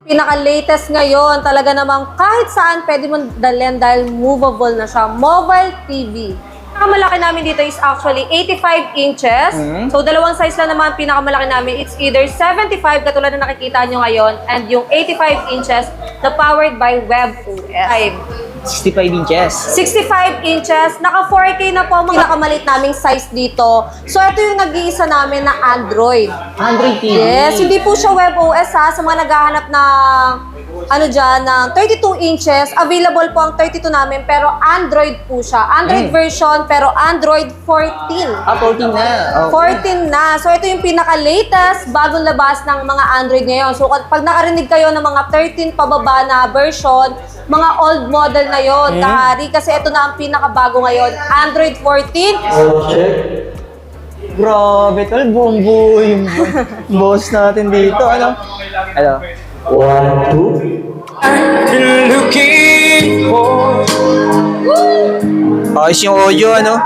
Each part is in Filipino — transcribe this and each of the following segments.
Pinaka-latest ngayon, talaga namang kahit saan pwede mo dalhin dahil movable na siya. Mobile TV. Pinakamalaki namin dito is actually 85 inches. So, dalawang size lang naman pinakamalaki namin. It's either 75, katulad na nakikita nyo ngayon, and yung 85 inches na powered by WebOS. 65 inches. 65 inches. Naka 4K na po ang pinakamalit naming size dito. So, ito yung nag-iisa namin na Android. Android TV. Yes, hindi po siya WebOS ha. Sa mga naghahanap ng ng 32 inches, available po ang 32 namin, pero Android po siya. Android version, pero Android 14. 14 na. Okay. 14 na. So, ito yung pinaka-latest, bagong labas ng mga Android ngayon. So, pag nakarinig kayo ng mga 13 pababa na version, mga old model na yon, kahari, kasi ito na ang pinakabago ngayon, Android 14. Grabe, tol. Buong buo yung boss natin dito. Ano? Hello? 1, 2. Been looking for. Ayos yung audio, ano?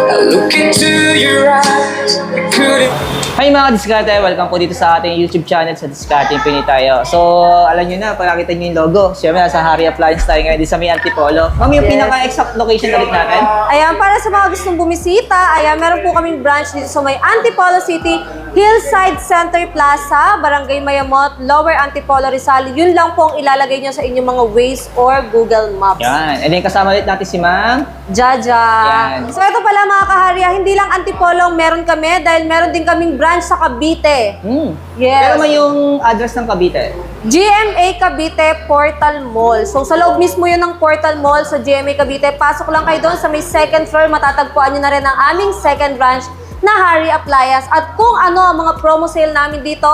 I look into your eyes. I couldn't. Hi mga diskarte, welcome po dito sa ating YouTube channel sa Discarding Pinoy tayo. So, alam nyo na, pag nakita nyo yung logo, siyempre nasa Harry Appliance tayo ngayon, di sa may Antipolo. Ma'am, yung pinaka-exact location ulit natin? Ayan, para sa mga gustong bumisita, ayan, meron po kaming branch dito sa may Antipolo City, Hillside Center Plaza, Barangay Mayamot, Lower Antipolo, Rizal. Yun lang po ang ilalagay nyo sa inyong mga Waze or Google Maps. Yan. And then kasama ulit natin si Ma'am. Jaja. Yan. So ito pala mga kaharya, hindi lang Antipolo meron kami dahil meron din kaming branch sa Cavite. Yes. Pero may yung address ng Cavite. GMA Cavite Portal Mall. So sa loob mismo yun ng Portal Mall sa GMA Cavite. Pasok lang kayo doon sa may second floor. Matatagpuan nyo na rin ang aming second branch na Harry Appliance. At kung ano ang mga promo sale namin dito,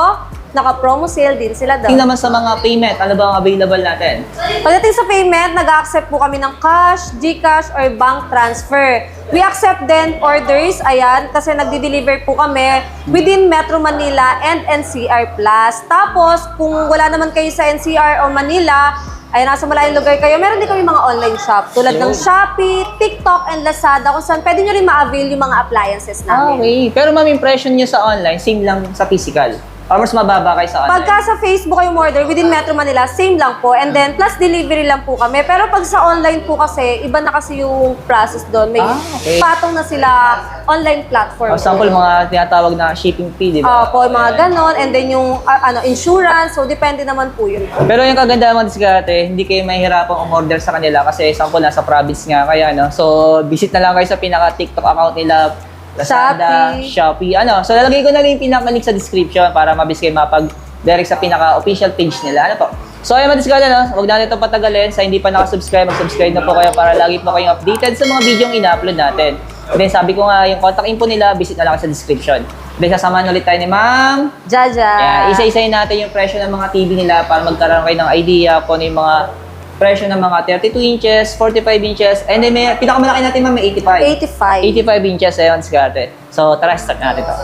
naka-promo sale din sila doon. Tingnan naman sa mga payment, ano ba ang available natin? Pagdating sa payment, nag-accept po kami ng cash, GCash, or bank transfer. We accept then orders, ayan, kasi nagdi-deliver po kami within Metro Manila and NCR Plus. Tapos, kung wala naman kayo sa NCR o Manila, ay nasa malayong lugar kayo, meron din kami mga online shop tulad ng Shopee, TikTok, and Lazada kung saan pwede nyo rin ma-avail yung mga appliances namin. Okay. Pero ma'am, impression nyo sa online, same lang sa physical? Or mas mababa kayo sa online? Pagka sa Facebook kayo order within Metro Manila, same lang po. And then, plus delivery lang po kami. Pero pag sa online po kasi, iba na kasi yung process doon. May okay. patong na sila online platform. For example, mga tinatawag na shipping fee, di ba? Po, mga ganon. And then yung insurance. So, depende naman po yun. Pero yung kagandahan mga diskarte, hindi kayo mahihirapang umorder sa kanila kasi example, nasa province nga kaya, no? So, visit na lang kayo sa pinaka-TikTok account nila, Lazada, Shopee, ano. So, lalagay ko na rin yung pinaka-link sa description para mabilis kayo mapag-direct sa pinaka-official page nila. Ano po? So, ayun mga diskarte, no? Huwag natin itong patagalin. Sa hindi pa nakasubscribe, mag-subscribe na po kayo para lagi po kayong updated sa mga video yung ina-upload natin. Then, sabi ko nga, yung contact info nila, visit na lang sa description. Then, sasamahan ulit tayo ni Ma'am. Jaja. Yeah, isa-isayin natin yung presyo ng mga TV nila para magkaroon kayo ng idea kung ano yung mga presyo ng mga 32 inches, 45 inches, and then may pinakamalaki natin ma'am, may 85. 85. 85 inches, ayun, diskarte. So, tara, start natin to.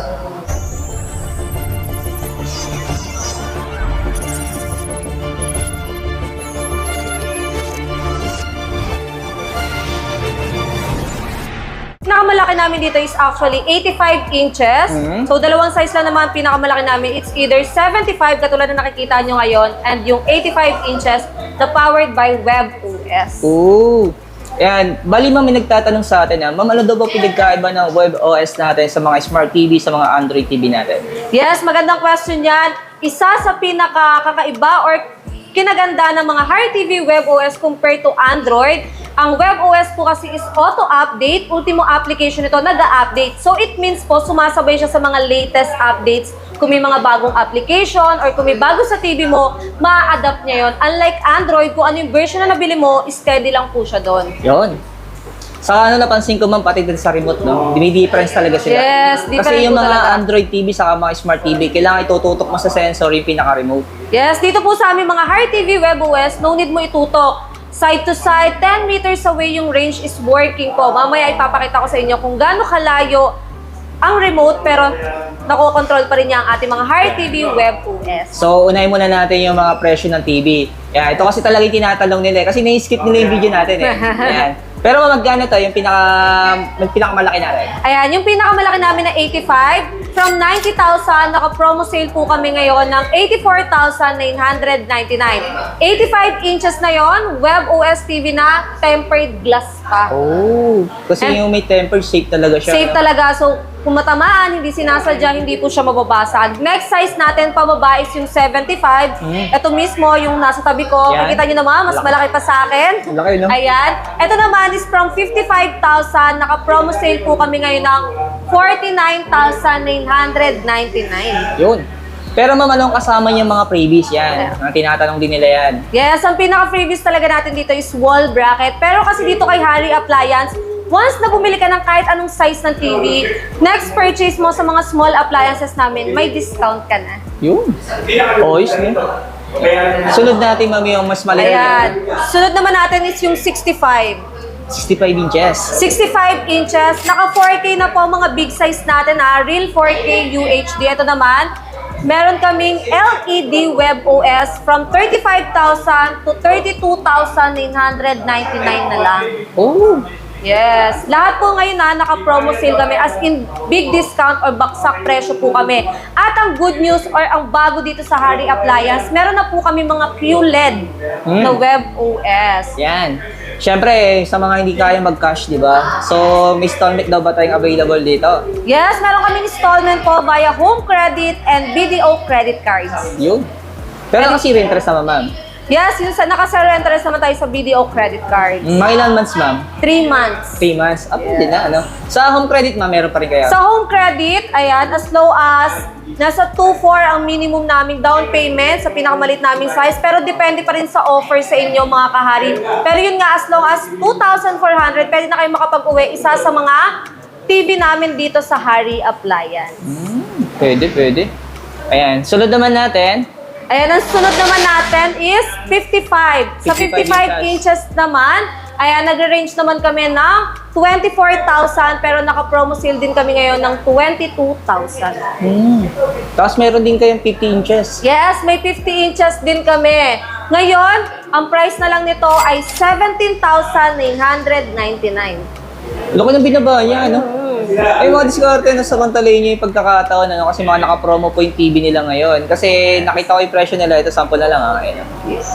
Pinakamalaki namin dito is actually 85 inches. So, dalawang size lang naman pinakamalaki namin. It's either 75, katulad na nakikita nyo ngayon, and yung 85 inches na powered by WebOS. Ooh! Ayan, bali ma'am, may nagtatanong sa atin, ma'am, ano daw ba pinagkaiba ng WebOS natin sa mga Smart TV, sa mga Android TV natin? Yes, magandang question yan. Isa sa pinakakakaiba or kinaganda ng mga Harry TV WebOS compared to Android, ang WebOS po kasi is auto-update. Ultimo application nito, nag-update. So it means po, sumasabay siya sa mga latest updates. Kung may mga bagong application or kung may bago sa TV mo, ma-adapt niya yon. Unlike Android, kung ano yung version na nabili mo, steady lang po siya doon. Yun. Sa ano napansin ko ma'am, pati din sa remote, no? Dimi-difference talaga sila. Yes, different kasi yung po mga talaga. Android TV saka mga Smart TV, kailangan itututok mo sa sensor yung pinaka-remote. Yes, dito po sa aming mga Harry TV WebOS, no need mo itutok. Side to side, 10 meters away yung range is working po. Mamaya ipapakita ko sa inyo kung gaano kalayo ang remote, pero nakokontrol pa rin niya ang ating mga Harry TV WebOS. So, unahin muna natin yung mga presyo ng TV. Yeah, ito kasi talaga yung tinatanong nila kasi na-skip nila yung video natin eh. Ayan. Pero magkano to yung pinakamalaki natin? Ayan, yung pinakamalaki namin na 85, from 90,000, naka-promo sale po kami ngayon ng 84,999. 85 inches na yon, WebOS TV na, tempered glass pa. Oh, kasi And- yung may tempered safe talaga siya. Safe talaga. So, kung matamaan, hindi sinasadya, hindi po siya mababasag. Next size natin pababa is yung 75. Ito mismo, yung nasa tabi ko. Yan. Makikita nyo naman, mas malaki pa sa akin. Laki, no? Ayan. Ito naman is from 55,000. Naka-promo sale po kami ngayon ng 49,999. Yun. Pero ma'am, anong kasama niya mga freebies yan? Ang tinatanong din nila yan. Yes, ang pinaka-freebies talaga natin dito is wall bracket. Pero kasi dito kay Harry Appliance, once na bumili ka ng kahit anong size ng TV, next purchase mo sa mga small appliances namin, may discount ka na. Yun. Oyos, no? Sunod natin, ma'am, yung mas malaki. Ayan. Sunod naman natin is yung 65. 65 inches. 65 inches. Naka 4K na po ang mga big size natin ha. Real 4K UHD. Ito naman, meron kaming LED WebOS from 35,000 to 32,999 na lang. Oh. Yes. Lahat po ngayon na naka-promo sale kami as in big discount or baksak presyo po kami. At ang good news or ang bago dito sa Harry Appliance, meron na po kami mga QLED na WebOS. Yan. Siyempre, sa mga hindi kaya mag-cash, di ba? So, may installment daw ba tayong available dito? Yes, meron kaming installment po via home credit and BDO credit cards. Yun. Pero kasi interest naman, ma'am. Yes, yung sa naka-zero interest naman tayo sa BDO credit card. Mga ilan months, ma'am? 3 months. 3 months? Ah, pwede na, ano? Sa home credit, ma'am, meron pa rin kaya? Sa home credit, ayan, as low as nasa 2,400 ang minimum naming down payment sa pinakamalit naming size. Pero depende pa rin sa offer sa inyo, mga kahari. Pero yun nga, as low as 2,400, pwede na kayo makapag-uwi isa sa mga TV namin dito sa Harry Appliance. Pwede, pwede. Ayan. Sunod naman natin. Ayan, ang sunod naman natin is 55. Sa 55 55 inches naman, ayan, nagre-range naman kami ng 24,000 pero naka-promo sale din kami ngayon ng 22,000. Tapos meron din kayong 50 inches. Yes, may 50 inches din kami. Ngayon, ang price na lang nito ay 17,999. Loko ng binaba niya, ano? Ay, mga diskarte na sa Pantaloy niyo yung pagkakataon, ano? Kasi mga naka-promo po yung TV nila ngayon. Kasi nakita ko yung presyo nila. Ito, sample na lang, ha? Ayan,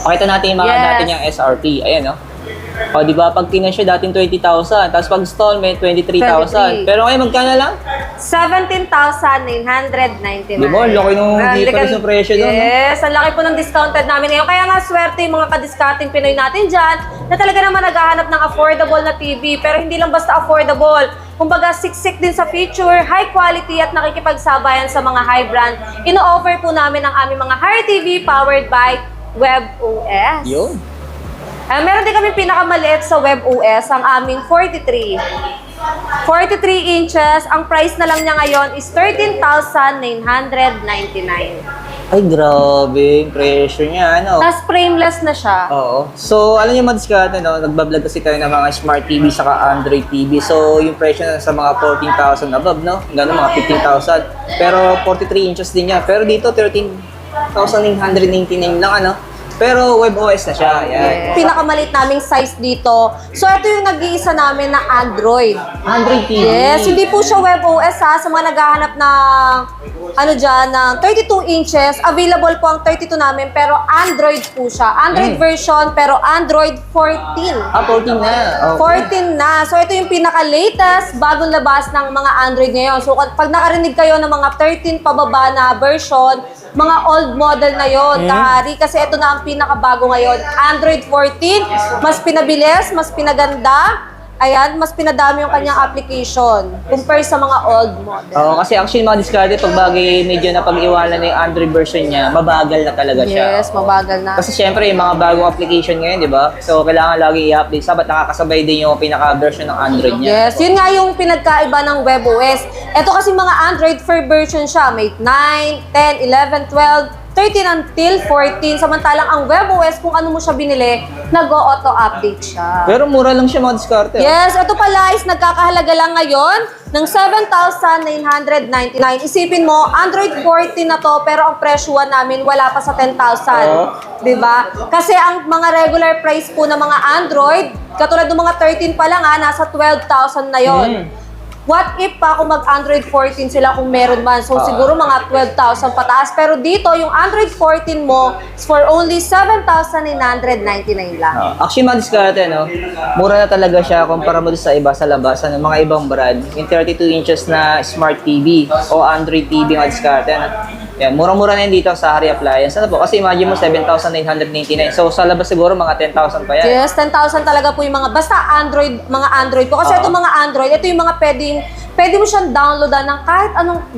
pakita natin yung mga Yes. natin yung SRP. Ayan, no? O, di ba? Pag kinasya dating 20,000. Tapos pag installment, 23,000. 23. Pero ngayon, magkano lang? 17,999. Di ba? Ang laki nung Ah, difference laki- ng presyo doon, no? Yes, ang laki po ng discounted namin ngayon. Kaya nga swerte yung mga kadiscarding Pinoy natin dyan na talaga naman naghahanap ng affordable na TV. Pero hindi lang basta affordable. Kumbaga, siksik din sa feature, high quality at nakikipagsabayan sa mga high brand. Ino-offer po namin ang aming mga Harry TV powered by WebOS. Yun. Meron din kami pinakamaliit sa WebOS, ang aming 43. 43 inches, ang price na lang niya ngayon is 13,999. Ay, grabe yung presyo niya, ano? Tapos frameless na siya. Oo. So, alam niyo mga diskarte, no? Nagbablog kasi tayo ng mga smart TV saka Android TV. So, yung presyo na sa mga 14,000 above, no? Gano'n, mga 15,000. Pero 43 inches din niya. Pero dito, 13,999 lang, ano? Pero WebOS na siya. Yan. Pinakamalit naming size dito. So, ito yung nag-iisa namin na Android. Android TV. Yes, hindi po siya WebOS ha. Sa mga naghahanap ng, ano dyan, ng 32 inches, available po ang 32 namin, pero Android po siya. Android version, pero Android 14. Ah, 14 na. Okay. 14 na. So, ito yung pinaka-latest, bagong labas ng mga Android ngayon. So, pag nakarinig kayo ng mga 13 pababa na version, mga old model na yon, kahari. Kasi ito na ang pinakabago ngayon. Android 14, mas pinabilis, mas pinaganda. Ayan, mas pinadami yung kanyang application compare sa mga old model. Oo, kasi actually mga diskarte, pag bagay medyo napag-iwanan na yung Android version niya, mabagal na talaga siya. Yes, mabagal na. Kasi syempre, yung mga bagong application ngayon, di ba? So, kailangan lagi i-update. Sabat nakakasabay din yung pinaka-version ng Android niya. Yes, yun nga yung pinagkaiba ng WebOS. Ito kasi mga Android per version siya. May 9, 10, 11, 12, 13 until 14. Samantalang ang WebOS, kung ano mo siya binili, nag-auto-update siya. Pero mura lang siya mga diskarte. Yes, ito pala is nagkakahalaga lang ngayon ng 7,999. Isipin mo, Android 14 na to, pero ang presyuan namin wala pa sa 10,000. Diba? Kasi ang mga regular price po ng mga Android, katulad ng mga 13 pa lang nasa 12,000 na yon. What if pa kung mag-Android 14 sila kung meron man? So, siguro mga 12,000 pataas. Pero dito, yung Android 14 mo is for only 7,999 lang. Actually, mga diskarte, no? Mura na talaga siya kumpara mo sa iba sa labasan ng mga ibang brand. Yung 32 inches na Smart TV o Android TV mga diskarte, no? Yan, murang-mura na yun dito sa Hari Appliance. Ano po? Kasi imagine mo, 7,999. So, sa labas siguro, mga 10,000 pa yan. Yes, 10,000 talaga po yung mga, basta Android, mga Android po. Kasi itong mga Android, ito yung mga pwede mo siyang downloadan ng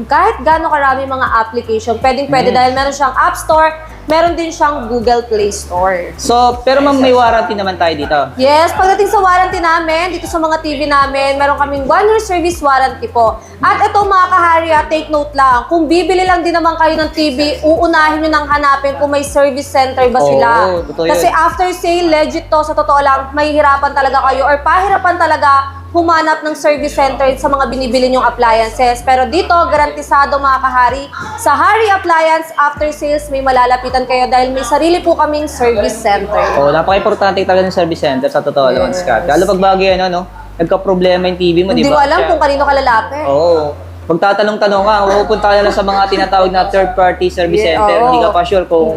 kahit gaano karami mga application. Pwede dahil meron siyang App Store, meron din siyang Google Play Store. So, pero ma'am, may warranty naman tayo dito. Yes, pagdating sa warranty namin, dito sa mga TV namin, meron kaming 1-year service warranty po. At ito mga kahari, take note lang, kung bibili lang din naman kayo ng TV, uunahin nyo nang hanapin kung may service center ba sila. totoo yun. Kasi after sale, legit to, sa totoo lang, mahihirapan talaga kayo or pahirapan talaga humanap ng service center sa mga binibili nyong appliances. Pero dito, garantisado mga kahari, sa Hari Appliance, after sales, may malalapitan kayo dahil may sarili po kaming service center. Napaka-importante talaga ng service center sa totoo lang, Scott. Lalo pag bagay, no? Nagka-problema yung TV mo, di ba? Hindi mo alam kung kanino ka lalapit. Oo. Magtatanong-tanong ka, pupunta ka na lang sa mga tinatawag na third-party service center. oo. Hindi ka pa sure kung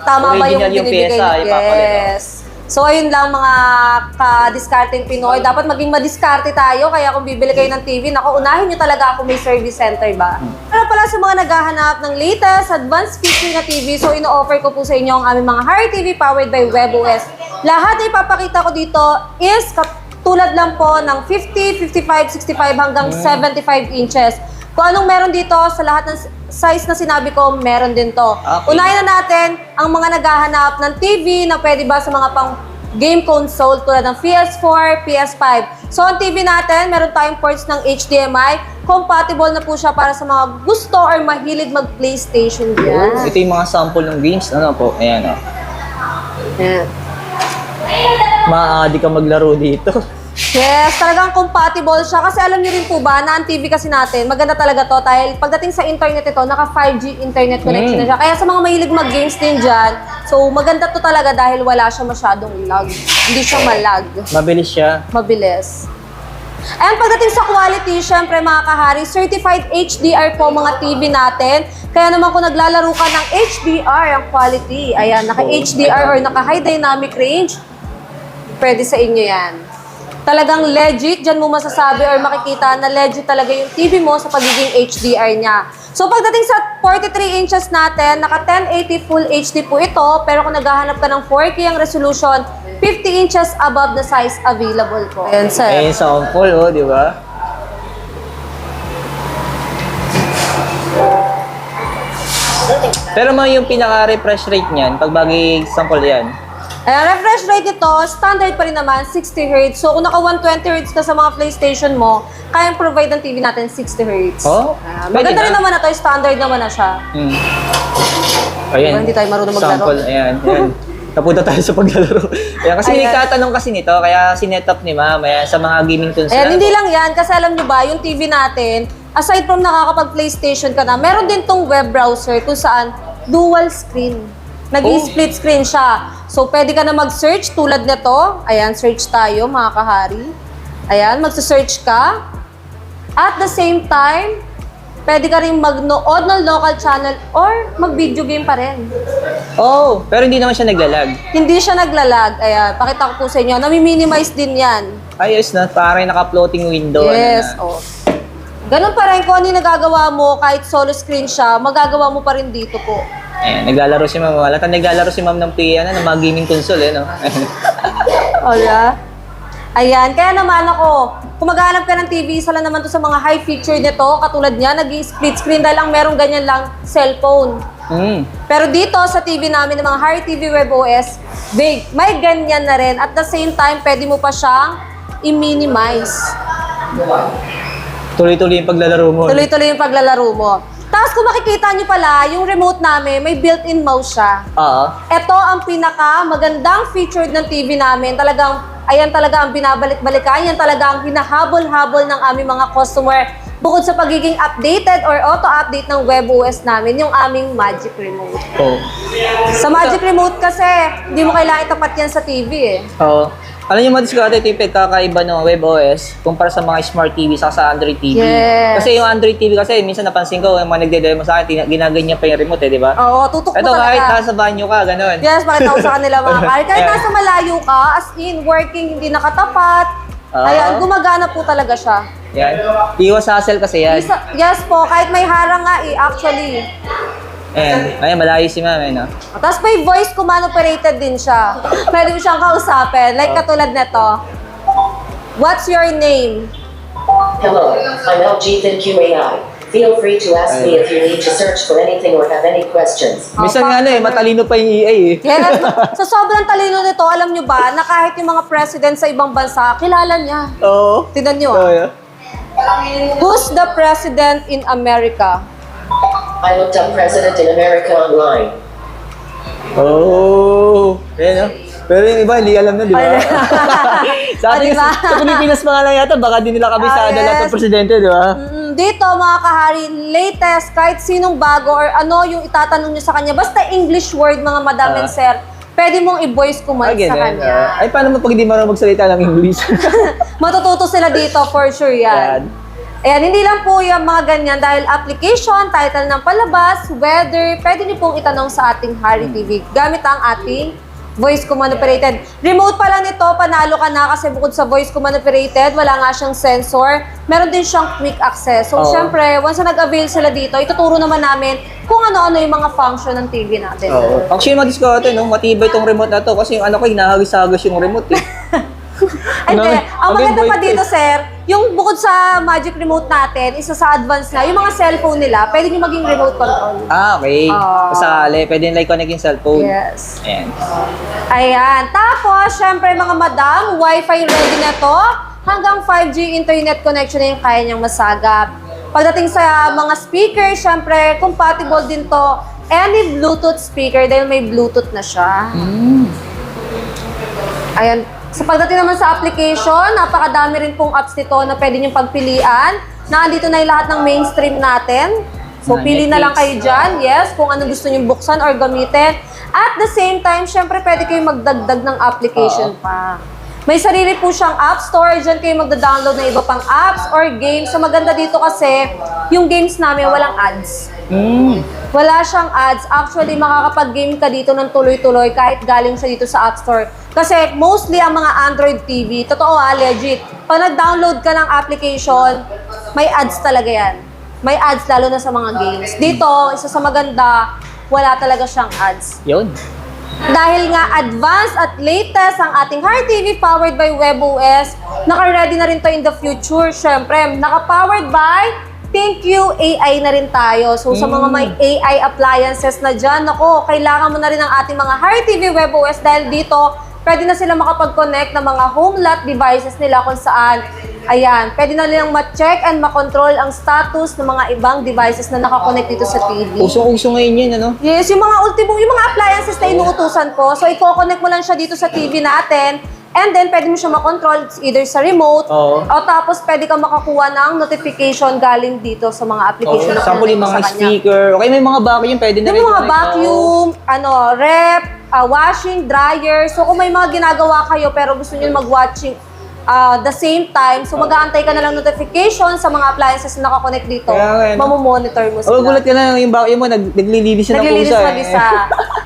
Tama ba yung original yung binibigay pyesa, niyo? ipapalit. Yes. So, ayun lang mga ka-discarding Pinoy. Dapat maging madiskarte tayo. Kaya kung bibili kayo ng TV, naku, unahin nyo talaga kung may service center ba. Pero pala sa mga naghahanap ng latest, advanced feature na TV, so ino-offer ko po sa inyo ang aming mga Hari TV powered by WebOS. Lahat na ipapakita ko dito is tulad lang po ng 50, 55, 65 hanggang 75 inches. Kung anong meron dito sa lahat ng size na sinabi ko, meron din to. Okay. Unahin na natin ang mga naghahanap ng TV na pwede ba sa mga pang game console tulad ng PS4, PS5. So, ang TV natin, meron tayong ports ng HDMI. Compatible na po siya para sa mga gusto or mahilig mag-PlayStation dyan. Ito yung mga sample ng games. Ano po? Ayan, oh. Yan. Maaadi ka maglaro dito. Yes, talagang compatible siya. Kasi alam niyo rin po ba, na ang TV kasi natin, maganda talaga to dahil pagdating sa internet ito, naka 5G internet connection na siya. Kaya sa mga mahilig mag-games din dyan, so maganda to talaga dahil wala siya masyadong lag. Hindi siya malag. Mabilis siya. Mabilis. And pagdating sa quality, syempre mga kahari, certified HDR po mga TV natin. Kaya naman kung naglalaro ka ng HDR, ang quality, ayan, naka-HDR or naka-high dynamic range, pwede sa inyo yan. Talagang legit, dyan mo masasabi or makikita na legit talaga yung TV mo sa pagiging HDR niya. So pagdating sa 43 inches natin, naka 1080 Full HD po ito, pero kung naghahanap ka ng 4K ang resolution, 50 inches above the size available po. Ayan, sir. Ayan, sample, oh, di ba? Pero mga yung pinaka-refresh rate niyan, pag bagay sample yan. Refresh rate nito, standard pa rin naman, 60 Hz. So, kung naka 120 Hz ka sa mga PlayStation mo, kayang provide ng TV natin 60 Hz. Oh, Maganda rin naman na to, standard naman na siya. Ayan. Hindi tayo marunong maglaro. Sample, ayan. Ayan. Napunta tayo sa paglalaro. Ayan, kasi may Ayan. katanong kasi nito, kaya sinet up ni Ma'am ayan, sa mga gaming console. Ayan, hindi lang yan, kasi alam nyo ba, yung TV natin, aside from nakakapag-PlayStation ka na, meron din tong web browser kung saan dual screen. Nag-split screen siya. So, pwede ka na mag-search tulad nito. Ayan, search tayo mga kahari. Ayan, magsa-search ka. At the same time, pwede ka rin mag-nood ng local channel or mag-video game pa rin. Oh, pero hindi naman siya naglalag. Hindi siya naglalag. Ayan, pakita ko po sa inyo. Nami-minimize din yan. Ayos na, parang naka-floating window. Yes, Ano na. oh. Ganun pa rin kung ano yung nagagawa mo, kahit solo screen siya, magagawa mo pa rin dito po. Ayan, naglalaro si Ma'am. Wala tayong naglalaro si Ma'am ng ng mga gaming console, no? Ola. Ayan, kaya naman ako, kung maghanap ka ng TV, isa lang naman to sa mga high feature nito, katulad niya, nag-split screen dahil ang merong ganyan lang cellphone. Pero dito sa TV namin, ng mga Hari TV WebOS, big, may ganyan na rin. At the same time, pwede mo pa siyang i-minimize. Tuloy-tuloy yung paglalaro mo. Tuloy-tuloy yung paglalaro mo. Tapos kung makikita nyo pala, yung remote namin, may built-in mouse siya. Oo. Ito ang pinaka magandang feature ng TV namin. Talagang, ayan talaga ang binabalik-balikan. Yan talaga ang hinahabol-habol ng aming mga customer. Bukod sa pagiging updated or auto-update ng WebOS namin, yung aming Magic Remote. Oh. Sa Magic Remote kasi, hindi mo kailangan itapat yan sa TV eh. Oo. Alam niyo mga diskarte, ito yung pagkakaiba ng WebOS kumpara sa mga Smart TV sa Android TV. Yes. Kasi yung Android TV kasi, minsan napansin ko, yung mga nagde-demo sa akin, ginaganyan pa yung remote di ba? Oo, tutok mo Ito talaga. kahit nasa banyo ka, ganun. Yes, pakita ko sa kanila mga kahit nasa malayo ka, as in, working, hindi nakatapat. Ayan, gumagana po talaga siya. Yan. Iwas hassle kasi yan. Yes po, kahit may harang nga actually. Ayan, malayo si ma'am, no? Tapos may voice command operated din siya. Pwede mo siyang kausapin. Like katulad nito. What's your name? Hello, I'm LG ThinQAI. Feel free to ask me if you need to search for anything or have any questions. Minsan nga matalino pa yung EA eh. Yes, sa sobrang talino nito, alam nyo ba, na kahit yung mga president sa ibang bansa, kilala niya. Oo. Tignan nyo. Oh, yeah. Who's the president in America? I looked up President in America online. Oh. Ayan, no? Pero yung iba, hindi alam na, di ba? Sa atin, diba? sa Pilipinas pa nga lang yata, baka di nila kabisado lahat ng presidente, di ba? Dito, mga kahari, latest, kahit sinong bago or ano yung itatanong nyo sa kanya, basta English word, mga madam and sir, pwede mong i-voice command sa kanya. Ay, paano mo pag di marunong magsalita ng English? Matututo sila dito, for sure yan. Ayan, hindi lang po yung mga ganyan dahil application, title ng palabas, weather, pwede niyo pong itanong sa ating Hari TV gamit ang ating voice command operated. Remote pa lang nito, panalo ka na kasi bukod sa voice command operated, wala nga siyang sensor. Meron din siyang quick access. So, syempre, once na nag-avail sila dito, ituturo naman namin kung ano-ano yung mga function ng TV natin. Actually, madiskarte, no? Matibay itong remote na to kasi yung ano ko, hinahagis-hagis yung remote eh. Ay, hindi. Ang maganda pa dito, sir, yung bukod sa Magic Remote natin, isa sa advance na, yung mga cellphone nila, pwede nyo maging remote control. Ah, okay. Kasali. Pwede nila i-connect yung cellphone. Yes. Ayan. Ayan. Tapos, syempre mga madam, Wi-Fi ready na to. Hanggang 5G internet connection na yung kaya niyang masagap. Pagdating sa mga speaker, syempre, compatible din to. Any Bluetooth speaker dahil may Bluetooth na siya. Ayan. Sa pagdating naman sa application, napakadami rin pong apps nito na pwede niyong pagpilian. Nandito na yung lahat ng mainstream natin. So, pili na lang kayo dyan. Yes, kung ano gusto niyong buksan or gamitin. At the same time, syempre pwede kayo magdagdag ng application pa. May sarili po siyang app store. Diyan kayo magda-download ng iba pang apps or games. So, maganda dito kasi yung games namin walang ads. Wala siyang ads. Actually, makakapag-game ka dito ng tuloy-tuloy kahit galing siya dito sa App Store. Kasi mostly ang mga Android TV, totoo legit. Pag nag-download ka ng application, may ads talaga yan. May ads lalo na sa mga games. Dito, isa sa maganda, wala talaga siyang ads. Yun. Dahil nga advanced at latest ang ating Heart TV powered by WebOS, naka-ready na rin to in the future. Siyempre, naka-powered by ThinQAI na rin tayo. So, sa mga may AI appliances na dyan, ako, kailangan mo na rin ang ating mga Heart TV WebOS dahil dito, pwede na sila makapag-connect ng mga home lot devices nila kung saan, ayan, pwede na nilang ma-check and ma-control ang status ng mga ibang devices na nakakonect dito sa TV. Usong-uso ngayon yun, ano? Yes, yung mga appliances na inuutusan ko. So, i-connect mo lang siya dito sa TV natin. And then, pwede mo siya makontrol either sa remote o tapos pwede kang makakuha ng notification galing dito sa mga application na sample yung mga speaker. Okay, may mga vacuum, pwede na rin. Yung mga vacuum, rep, washing, dryer. So, kung may mga ginagawa kayo pero gusto niyo mag-watching the same time, so mag-aantay ka na lang notification sa mga appliances na nakakonect dito. Mamomonitor mo sila. Gulat ka na yung vacuum mo, naglilinis na ng pusa. Naglilinis mag-isa.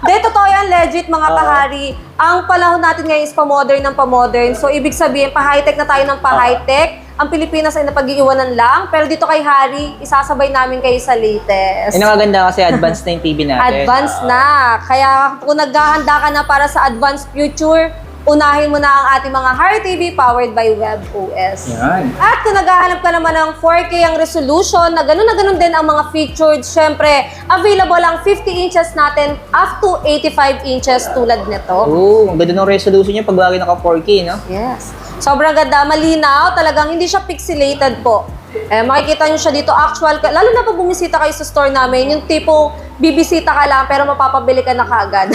De, totoo yan, legit mga kahari. Ang panahon natin ngayon is pa-modern ng pa-modern. So, ibig sabihin, pa-high-tech na tayo ng pa-high-tech. Ang Pilipinas ay napag-iiwanan lang. Pero dito kay Hari, isasabay namin kayo sa latest. Ay, nakaganda kasi advanced na yung TV natin. Advanced na. Kaya kung naghahanda ka na para sa advanced future, unahin mo na ang ating mga Heart TV powered by WebOS. Yan. At kung naghahanap ka naman ng 4K ang resolution, na ganun din ang mga featured, syempre, available ang 50 inches natin up to 85 inches tulad nito. Oo, ang ganda ng resolution niya pag bagay naka 4K, no? Yes. Sobrang ganda, malinaw, talagang hindi siya pixelated po. Makikita nyo siya dito actual, lalo na pag bumisita kayo sa store namin, yung tipong bibisita ka lang pero mapapabili ka na kaagad.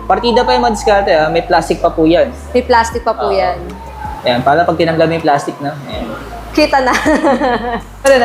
Partida pa yung madiskarte, may plastic pa po yan. May plastic pa po yan. Ayan, para pag tinanggal mo yung plastic, no? Ayan. Kita na.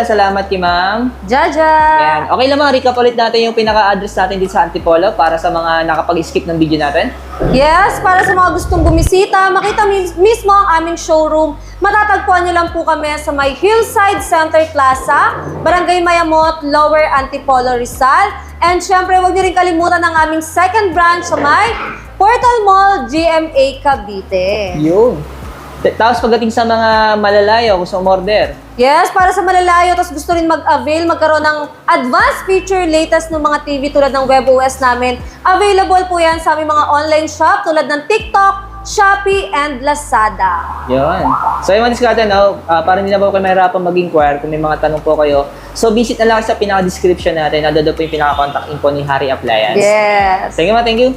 Salamat kay ma'am. Jaja! Ayan. Okay lang mga recap ulit natin yung pinaka-address natin dito sa Antipolo para sa mga nakapag-skip ng video natin. Yes, para sa mga gustong bumisita, makita mismo ang aming showroom. Matatagpuan niyo lang po kami sa may Hillside Center Plaza, Barangay Mayamot, Lower Antipolo, Rizal. And syempre, huwag niyo rin kalimutan ang aming second branch sa may Portal Mall, GMA Cavite. Yun. Tapos pagdating sa mga malalayo, gusto umorder. Yes, para sa malalayo, tapos gusto rin mag-avail, magkaroon ng advanced feature latest ng mga TV tulad ng WebOS namin. Available po yan sa aming mga online shop tulad ng TikTok, Shopee, and Lazada. Yun. So yung mga diskarte, no? Para hindi na po kayo mahirapan mag-inquire kung may mga tanong po kayo. So visit na lang sa pinaka-description natin. Nandun po yung pinaka-contact info ni Harry Appliance. Yes. Thank you ma, thank you.